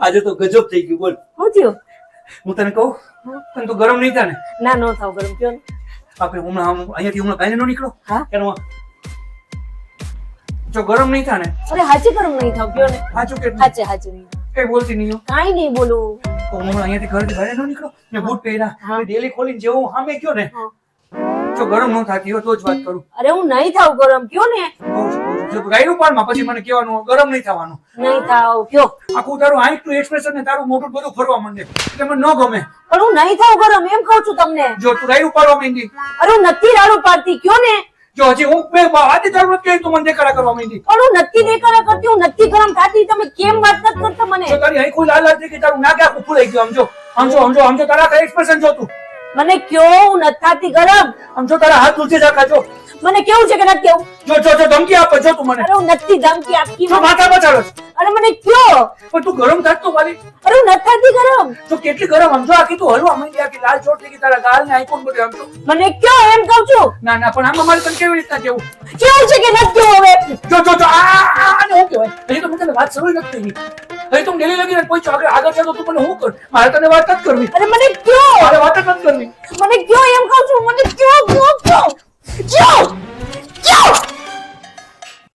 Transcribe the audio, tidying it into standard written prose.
આજે તો ગજબ થઈ ગયું. બોલ શું થયું? હું તને કહું, તને તો ગરમ નહીં થાય ને? ના નો થાવ ગરમ, કયો ને. આપણે અહીંયાથી કાંઈ નો નીકળો. હા? એનો જો ગરમ નહીં થાય ને? અરે હાચે ગરમ નહીં થાવ, કયો ને. સાચું કે હાચે નહીં થાવ. કઈ બોલતી નહીં હો. કાંઈ નહીં બોલું. તો હું અહીંયાથી ઘરેથી બહાર નો નીકળો ને બૂટ પહેર્યા ડેલી ખોલીને જેવો સામે ગયો ને, જો ગરમ ન થતી હોય તો જ વાત કરું. અરે હું નહીં થાવ ગરમ, કયો ને. જો તું ગાયનું પાડમાં પછી મને કહેવાનું ગરમ નહીં થવાનું. નહીં થાવ, કયો. આખું તારું હાઈટ ટુ એક્સપ્રેશન ને તારું મોટું બધું ફરવા માંડે એટલે મને ન ગમે. પણ હું નહીં થાવ ગરમ, એમ કહું છું તમને. જો તું ગાયનું પાડવા માંડી. અરે હું નથી રાડું પાડતી, કયો ને. જો હજી હું આજે તારું નથી કહ્યું તું મને દેખાડા કરવા માંડી. પણ હું નથી દેખાડા કરતી, હું નથી ગરમ થતી. તમે કેમ વાત નથી કરતા મને? જો તારી આંખો લાલ લાલ થઈ ગઈ, તારું નાક આખું ફૂલાઈ ગયું. આમ જો તારા એક્સપ્રેશન જો તું. મને કયો હું નથી થતી ગરમ. આમ જો તારા હાથ ઊંચે રાખા જો. મને કેવું છે કે નથી કેવું? જો ધમકી આપે જો તું મને. અરે હું નથી ધમકી આપતી. જો માથા બચાડો. અરે મને કયો. પણ તું ગરમ થાત તો મારી. અરે હું નથી થતી ગરમ. તો કેટલી ગરમ આમ જો આખી તું હલવા માંડી, આખી લાલ ચોટ થઈ ગઈ તારા ગાલ ને આઈકોન બધું આમ જો. મને કયો એમ કહું છું. ના પણ આમાં મારે તને કેવી રીતના કેવું? કેવું છે કે નથી કેવું હવે? જો આને હું કહેવાય? હજી તો મને વાત શરૂ નથી થઈ. હજી તો ડેલી લગીને પહોંચ્યો આગળ જતો તું મને હું કર? મારે તને વાત નથી કરવી. અરે મને કયો. મારે વાત જ નથી કરવી. મને કયો એમ કહું છું. મને કયો.